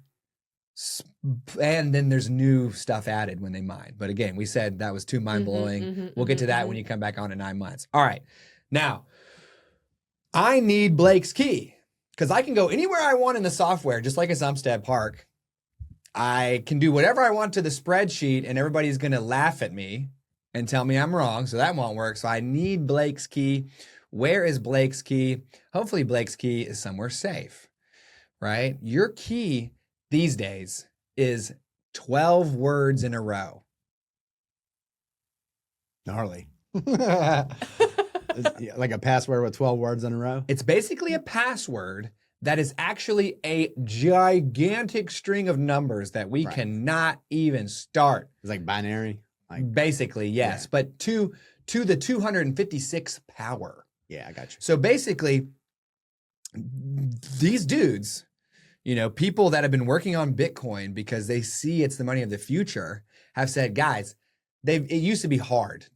And then there's new stuff added when they mine. But again, we said that was too mind-blowing. We'll get to that when you come back on in 9 months. All right. Now, I need Blake's key because I can go anywhere I want in the software, just like a Umstead Park. I can do whatever I want to the spreadsheet, and everybody's going to laugh at me and tell me I'm wrong, so that won't work. So I need Blake's key. Where is Blake's key? Hopefully Blake's key is somewhere safe, right? Your key these days is 12 words in a row. Gnarly. Like a password with 12 words in a row? It's basically a password that is actually a gigantic string of numbers that we cannot even start. It's like binary? Basically, yes. Yeah. But to the 256th power. Yeah, I got you. So basically, these dudes, people that have been working on Bitcoin because they see it's the money of the future, have said, guys, it used to be hard.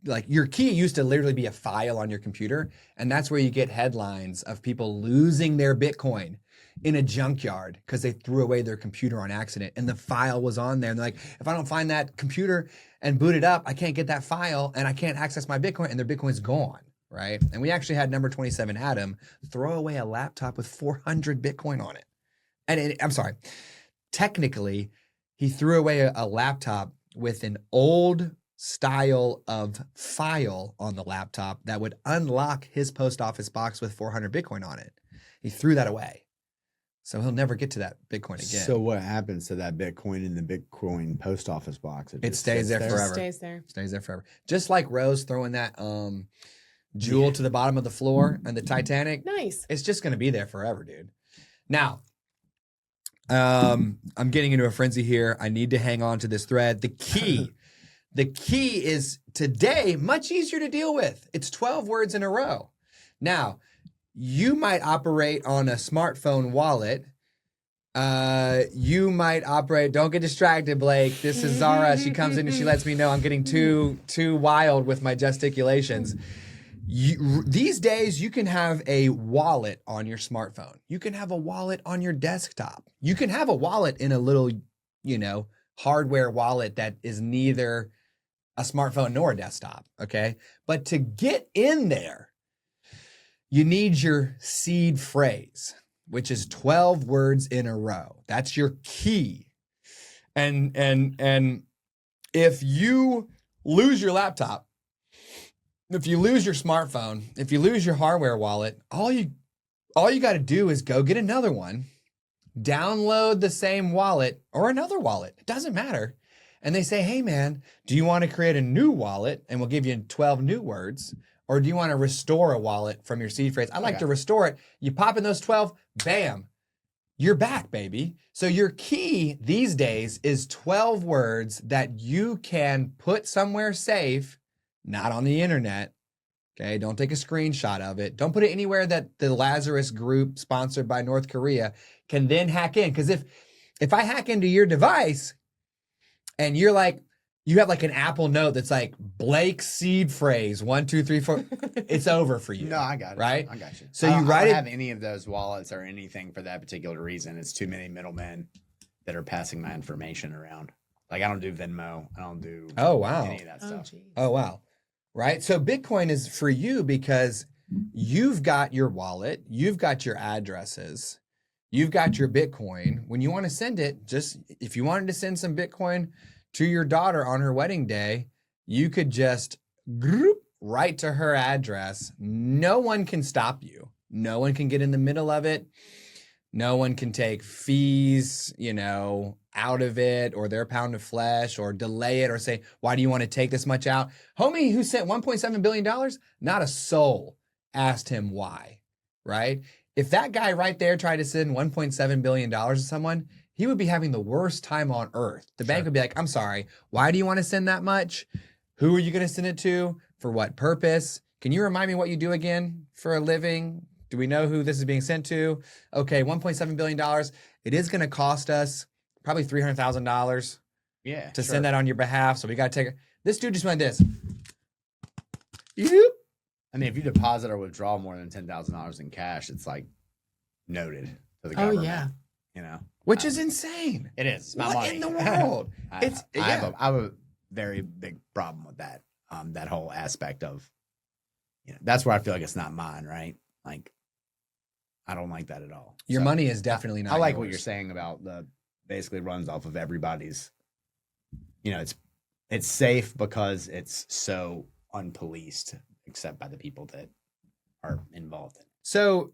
Like your key used to literally be a file on your computer, and that's where you get headlines of people losing their Bitcoin in a junkyard because they threw away their computer on accident, and the file was on there. And they're like, if I don't find that computer and boot it up, I can't get that file, and I can't access my Bitcoin, and their Bitcoin's gone, right? And we actually had number 27 Adam throw away a laptop with 400 Bitcoin on it. And I'm sorry, technically, he threw away a laptop with an old style of file on the laptop that would unlock his post office box with 400 Bitcoin on it. He threw that away. So he'll never get to that Bitcoin again. So what happens to that Bitcoin in the Bitcoin post office box? It stays there forever. Stays there. Stays there forever. Just like Rose throwing that jewel to the bottom of the floor and the Titanic. Nice. It's just going to be there forever, dude. Now, I'm getting into a frenzy here. I need to hang on to this thread. The key is today much easier to deal with. It's 12 words in a row. Now, you might operate on a smartphone wallet. You might operate, don't get distracted, Blake. This is Zara. She comes in and she lets me know I'm getting too wild with my gesticulations. These days, you can have a wallet on your smartphone. You can have a wallet on your desktop. You can have a wallet in a little, hardware wallet that is neither a smartphone nor a desktop, okay? But to get in there, you need your seed phrase, which is 12 words in a row. That's your key. And if you lose your laptop, if you lose your smartphone, if you lose your hardware wallet, all you got to do is go get another one, download the same wallet or another wallet. It doesn't matter. And they say, hey, man, do you want to create a new wallet? And we'll give you 12 new words. Or do you want to restore a wallet from your seed phrase? I like to restore it. You pop in those 12, bam, you're back, baby. So your key these days is 12 words that you can put somewhere safe, not on the internet. Okay, don't take a screenshot of it. Don't put it anywhere that the Lazarus group, sponsored by North Korea, can then hack in. Because if I hack into your device and you're like, you have like an Apple Note that's like Blake seed phrase 1, 2, 3, 4, it's over for you. No, I got it. Right? I got you. So I you don't write it. have any of those wallets or anything for that particular reason. It's too many middlemen that are passing my information around. Like I don't do Venmo. I don't do any of that stuff. Geez. Oh, wow. Right? So Bitcoin is for you because you've got your wallet, you've got your addresses, you've got your Bitcoin. When you want to send it, just if you wanted to send some Bitcoin to your daughter on her wedding day, you could just write to her address. No one can stop you. No one can get in the middle of it. No one can take fees, out of it or their pound of flesh or delay it or say, why do you want to take this much out? Homie who sent $1.7 billion, not a soul asked him why, right? If that guy right there tried to send $1.7 billion to someone, he would be having the worst time on earth. The bank would be like, I'm sorry, why do you want to send that much? Who are you going to send it to? For what purpose? Can you remind me what you do again for a living? Do we know who this is being sent to? Okay, $1.7 billion. It is going to cost us probably $300,000 to send that on your behalf. So we got to take it. This dude just went this. Yoop. I mean, if you deposit or withdraw more than $10,000 in cash, it's like noted to the government. Oh, yeah. Which is insane. It is. It's my What money. in the world? I have a very big problem with that. That whole aspect of, that's where I feel like it's not mine, right? Like, I don't like that at all. Your money is definitely not I like yours. what you're saying about basically runs off of everybody's, it's safe because it's so unpoliced, except by the people that are involved in it. So,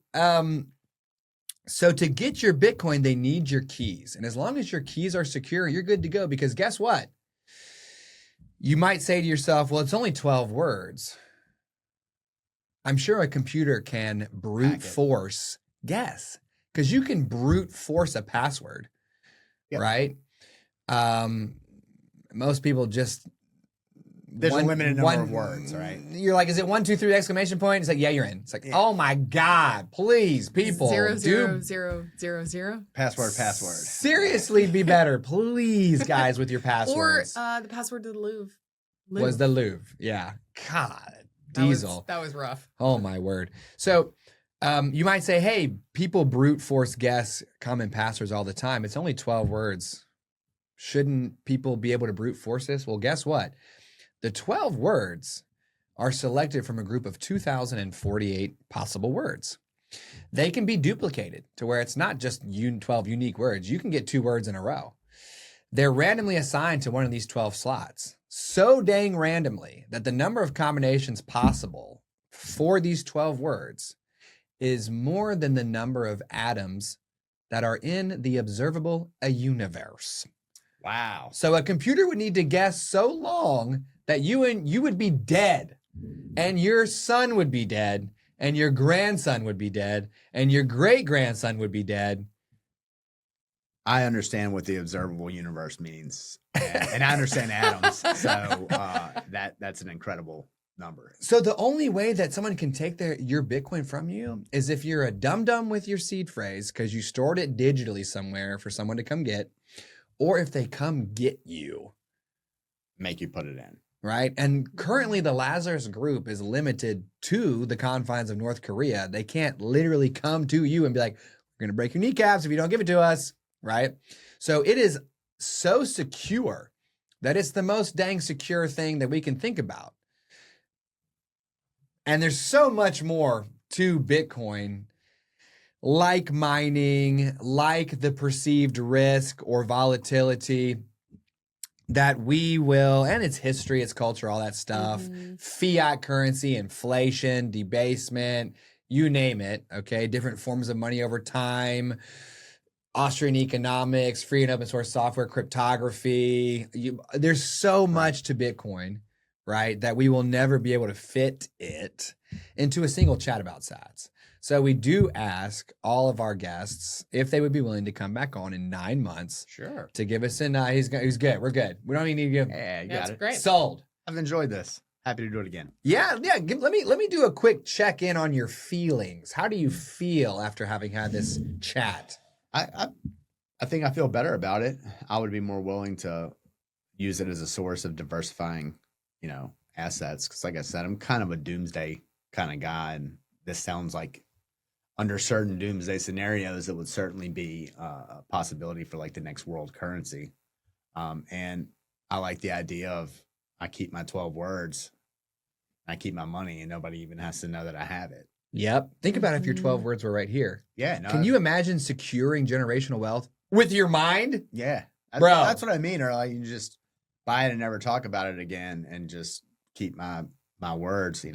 so to get your Bitcoin, they need your keys. And as long as your keys are secure, you're good to go. Because guess what? You might say to yourself, well, it's only 12 words. I'm sure a computer can brute force guess. Because you can brute force a password, right? Most people just... There's a limited number of words, right? You're like, is it 1, 2, 3 exclamation point? It's like, yeah, you're in. It's like, oh my God, please, people. 0, 0, 0, 0, 0. Password. Seriously, be better, please, guys, with your passwords. Or the password to the Louvre. Was the Louvre. Yeah. God, Diesel. That was rough. Oh my word. So you might say, hey, people brute force guess common passwords all the time. It's only 12 words. Shouldn't people be able to brute force this? Well, guess what? The 12 words are selected from a group of 2,048 possible words. They can be duplicated to where it's not just 12 unique words. You can get 2 words in a row. They're randomly assigned to one of these 12 slots. So dang randomly that the number of combinations possible for these 12 words is more than the number of atoms that are in the observable universe. Wow. So a computer would need to guess so long that you would be dead, and your son would be dead, and your grandson would be dead, and your great-grandson would be dead. I understand what the observable universe means, and I understand atoms, so that's an incredible number. So the only way that someone can take your Bitcoin from you is if you're a dum-dum with your seed phrase because you stored it digitally somewhere for someone to come get, or if they come get you. Make you put it in. Right? And currently the Lazarus group is limited to the confines of North Korea. They can't literally come to you and be like, we're going to break your kneecaps if you don't give it to us, right? So it is so secure that it's the most dang secure thing that we can think about. And there's so much more to Bitcoin, like mining, like the perceived risk or volatility. that we will, and it's history, it's culture, all that stuff, fiat currency, inflation, debasement, you name it, okay? Different forms of money over time, Austrian economics, free and open source software, cryptography. There's so much to Bitcoin, right, that we will never be able to fit it into a single chat about sats. So we do ask all of our guests if they would be willing to come back on in 9 months. Sure. To give us he's good. We're good. We don't even need to give. Yeah, you That's got it. great. Sold. I've enjoyed this. Happy to do it again. Yeah. Let me do a quick check in on your feelings. How do you feel after having had this chat? I think I feel better about it. I would be more willing to use it as a source of diversifying, assets. Because like I said, I'm kind of a doomsday kind of guy, and this sounds like under certain doomsday scenarios, it would certainly be a possibility for like the next world currency. And I like the idea of I keep my 12 words, I keep my money, and nobody even has to know that I have it. Yep. Think about if your 12 words were right here. Yeah. No, Can you imagine securing generational wealth with your mind? Yeah. Bro. That's what I mean. Or like you just buy it and never talk about it again and just keep my words, get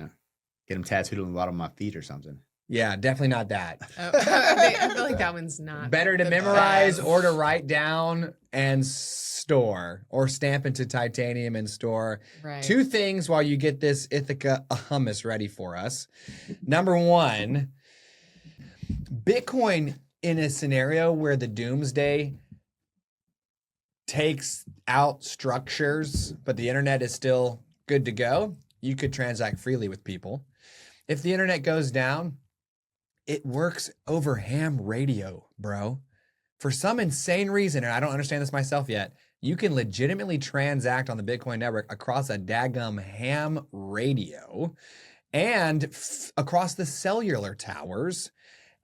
them tattooed on the bottom of my feet or something. Yeah, definitely not that. I feel like that one's not Better to the memorize best. or to write down and store or stamp into titanium and store. Right. 2 things while you get this Ithaca hummus ready for us. Number 1, Bitcoin in a scenario where the doomsday takes out structures, but the internet is still good to go, you could transact freely with people. If the internet goes down, it works over ham radio, bro. For some insane reason, and I don't understand this myself yet, you can legitimately transact on the Bitcoin network across a daggum ham radio and across the cellular towers.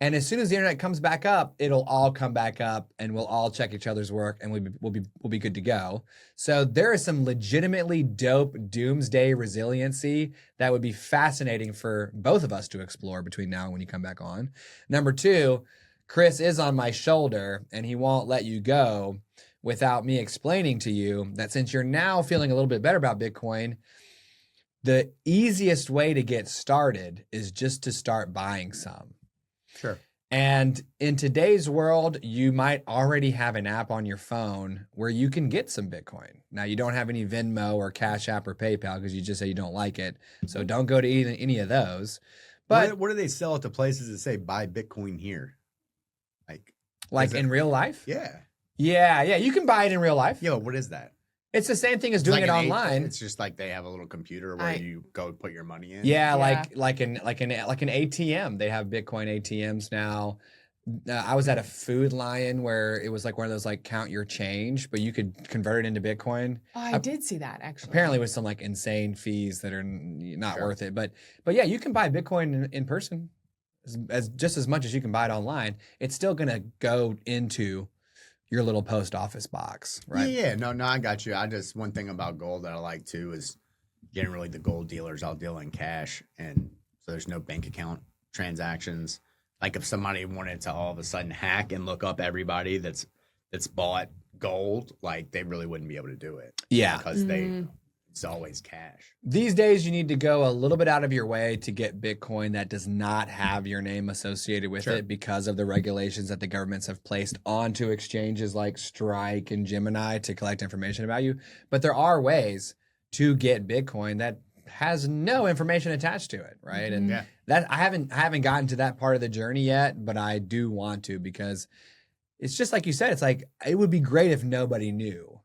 And as soon as the internet comes back up, it'll all come back up and we'll all check each other's work and we'll be good to go. So there is some legitimately dope doomsday resiliency that would be fascinating for both of us to explore between now and when you come back on. Number 2, Chris is on my shoulder and he won't let you go without me explaining to you that since you're now feeling a little bit better about Bitcoin, the easiest way to get started is just to start buying some. Sure. And in today's world, you might already have an app on your phone where you can get some Bitcoin. Now, you don't have any Venmo or Cash App or PayPal because you just say you don't like it. So don't go to any of those. But what do they sell at the places that say buy Bitcoin here? Like in real life? Yeah. Yeah. You can buy it in real life. Yo, what is that? It's the same thing as doing it online. It's just like they have a little computer where you go put your money in. Yeah, Yeah. like an ATM. They have Bitcoin ATMs now. I was at a Food Lion where it was like one of those like count your change, but you could convert it into Bitcoin. Oh, I did see that actually. Apparently with some like insane fees that are not Sure. worth it. But yeah, you can buy Bitcoin in person as just as much as you can buy it online. It's still gonna go into your little post office box, right? Yeah. No, I got you. One thing about gold that I like too is generally the gold dealers, I'll deal in cash. And so there's no bank account transactions. Like if somebody wanted to all of a sudden hack and look up everybody that's bought gold, like they really wouldn't be able to do it. Yeah. Because it's always cash. These days, you need to go a little bit out of your way to get Bitcoin that does not have your name associated with Sure. it because of the regulations that the governments have placed onto exchanges like Strike and Gemini to collect information about you. But there are ways to get Bitcoin that has no information attached to it, right? And Yeah. that I haven't gotten to that part of the journey yet, but I do want to because it's just like you said. It's like it would be great if nobody knew.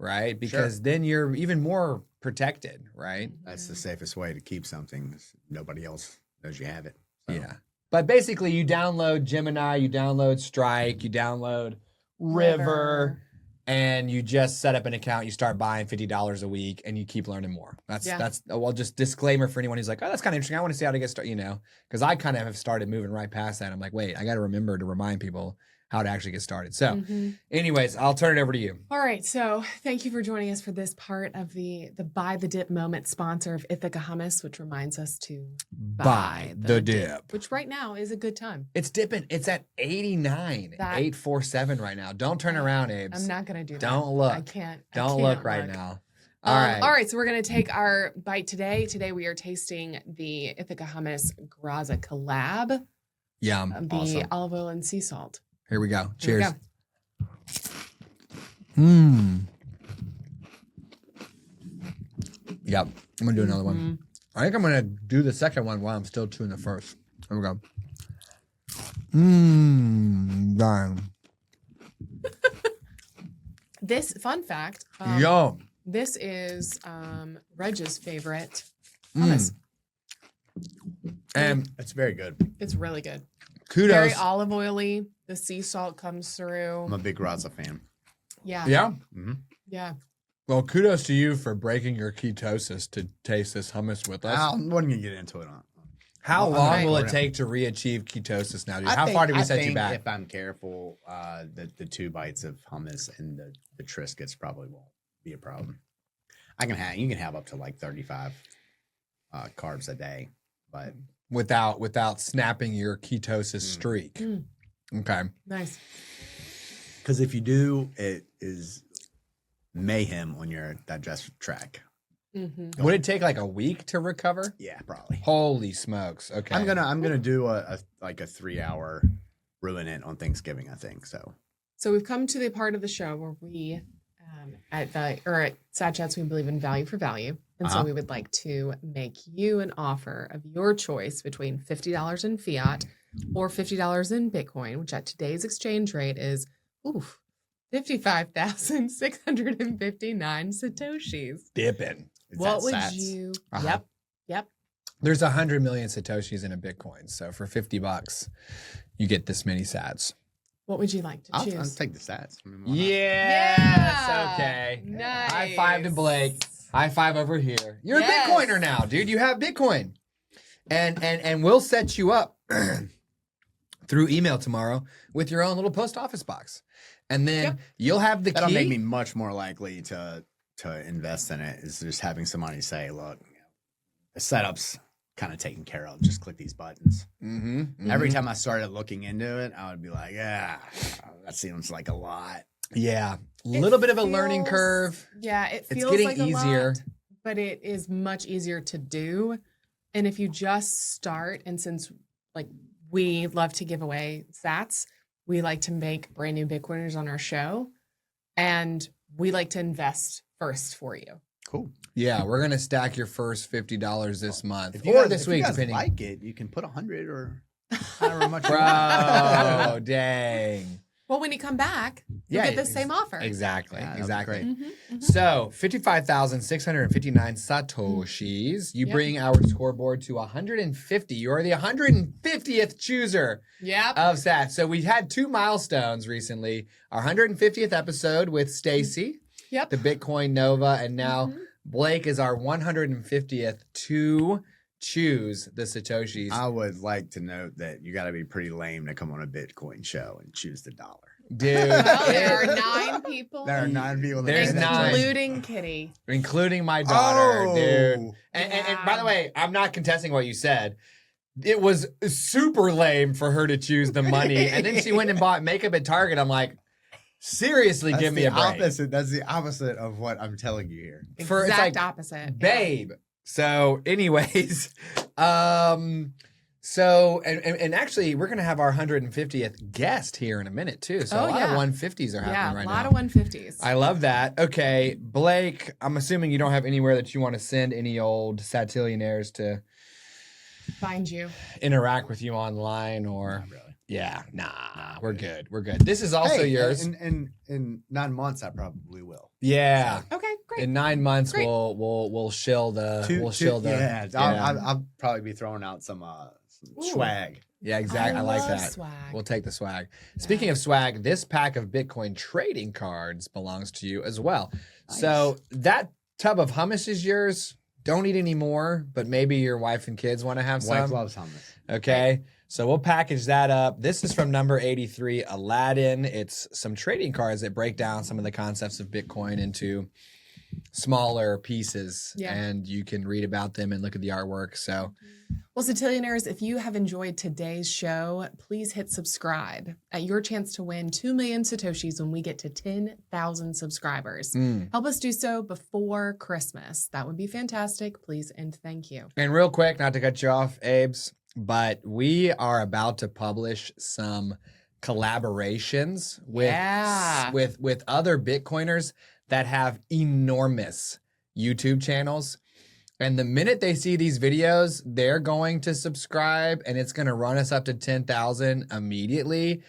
Right? Because then you're even more protected, right? That's the safest way to keep something. Nobody else knows you have it. So. Yeah. But basically, you download Gemini, you download Strike, you download River, and you just set up an account. You start buying $50 a week, and you keep learning more. That's well, just disclaimer for anyone who's like, oh, that's kind of interesting. I want to see how to get started, because I kind of have started moving right past that. I'm like, wait, I got to remember to remind people how to actually get started. So, Mhm. anyways, I'll turn it over to you. All right. So thank you for joining us for this part of the Buy the Dip moment sponsor of Ithaca Hummus, which reminds us to Buy the dip. which right now is a good time. It's dipping. It's at 89, That- 847 right now. Don't turn around, Abe. I'm not going to do that. Don't look. I can't. Don't look right now. All right. All right. So we're going to take our bite today. Today we are tasting the Ithaca Hummus Graza Collab, Yum. the Awesome. olive oil and sea salt. Here we go. Here we Cheers. go. Mmm. Yep. I'm going to do another one. Mhm. I think I'm going to do the second one while I'm still chewing the first. Here we go. Mmm. Darn. This fun fact. Yum. This is Reg's favorite Mm. hummus. And It's very good. It's really good. kudos. Very olive oily. The sea salt comes through. I'm a big Raza fan. Yeah. Yeah. Yeah. Well, kudos to you for breaking your ketosis to taste this hummus with us. I wasn't going to get into it. How Well, long right. will it take to re-achieve ketosis now, dude? How think- far did we I set you think back? If I'm careful, the 2 bites of hummus and the Triscuits probably won't be a problem. You can have up to like 35 carbs a day, but Without snapping your ketosis streak. Mm. Okay. Nice. because if you do, it is mayhem on your digestive tract. Mm-hmm. Would it take like a week to recover? Yeah, probably. Holy smokes. Okay. I'm gonna do a 3-hour ruin it on Thanksgiving, I think. So So we've come to the part of the show where we, at Sad Chats, we believe in value for value. And so Uh-huh. we would like to make you an offer of your choice between $50 in fiat or $50 in Bitcoin, which at today's exchange rate is, 55,659 Satoshis. dipping. is What that would sats? you? Uh-huh. Yep. There's 100 million Satoshis in a Bitcoin. So for $50, you get this many sats. What would you like to I'll choose? take the sats. I mean, why not? Yeah. Okay. Nice. High five to Blake. High five over here. You're Yes. a Bitcoiner now, dude. You have Bitcoin. And we'll set you up through email tomorrow with your own little post office box. And then Yep. you'll have the That'll key. make me much more likely to invest in it. Is just having somebody say, "Look, the setup's kind of taken care of. Just click these buttons." Every time I started looking into it, I would be like, "Yeah, that seems like a lot." Yeah. A It little bit of a learning feels- curve. Yeah, it It's feels getting like a easier. lot, but it is much easier to do. And if you just start, and since like we love to give away sats, we like to make brand new Bitcoiners on our show, and we like to invest first for you. Cool. Yeah, we're gonna stack your first $50 this month If you or guys, this if week, you guys depending. like it, you can put 100 or however much. you want. Bro, dang. Well, when you come back, you Yeah, get the same offer. Exactly. Yeah, that'd be Exactly. great. Mhm, mhm. So 55,659 Satoshis. You Yep. bring our scoreboard to 150. You are the 150th chooser Yep. of sats. So we had 2 milestones recently. Our 150th episode with Stacy, Yep. the Bitcoin Nova, and now Mhm. Blake is our 150th to choose the Satoshis. I would like to note that you got to be pretty lame to come on a Bitcoin show and choose the dollar. Dude, Well, there are it- 9 people, There are 9 people. that There's made that 9. choice. including Kitty. including my daughter, Oh. dude. And by the way, I'm not contesting what you said. It was super lame for her to choose the money. And then she went and bought makeup at Target. I'm like, seriously, That's give me the a break. opposite. That's the opposite of what I'm telling you here. For- it's Exact like, opposite. Babe. So, anyways, and actually, we're gonna have our 150th guest here in a minute too. So Oh, a lot of yeah. 150s are Yeah, happening a right lot now. of 150s. I love that. Okay, Blake, I'm assuming you don't have anywhere that you want to send any old satillionaires to Find you. interact with you online or Not really. yeah, nah, Not we're really. good. We're good. This is also Hey, yours. In 9 months, I probably will. Yeah. Okay, great. In 9 months Great. we'll shill the Yeah, yeah. I'll probably be throwing out some Ooh. swag. Yeah, exactly. I like love that. Swag. We'll take the swag. Speaking of swag, this pack of Bitcoin trading cards belongs to you as well. So that tub of hummus is yours. Don't eat any more, but maybe your wife and kids want to have Wife some. loves hummus. Okay. So we'll package that up. This is from number 83, Aladdin. It's some trading cards that break down some of the concepts of Bitcoin into smaller pieces. Yeah. And you can read about them and look at the artwork. So Well, Satillionaires, if you have enjoyed today's show, please hit subscribe at your chance to win 2 million Satoshis when we get to 10,000 subscribers. Help us do so before Christmas. That would be fantastic. Please and thank you. And real quick, not to cut you off, Abes, but we are about to publish some collaborations with other Bitcoiners that have enormous YouTube channels. And the minute they see these videos, they're going to subscribe and it's going to run us up to 10,000 immediately.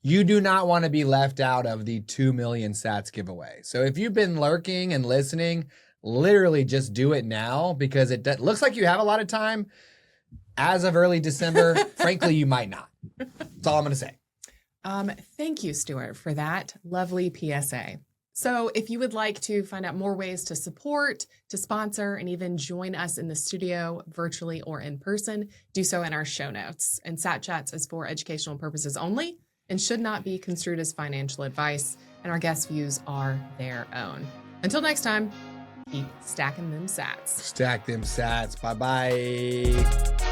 You do not want to be left out of the 2 million sats giveaway. So if you've been lurking and listening, literally just do it now because it looks like you have a lot of time. As of early December, frankly, you might not. That's all I'm going to say. Thank you, Stuart, for that lovely PSA. So if you would like to find out more ways to support, to sponsor, and even join us in the studio virtually or in person, do so in our show notes. And Sat Chats is for educational purposes only and should not be construed as financial advice, and our guest views are their own. Until next time, keep stacking them sats. Stack them sats. Bye-bye.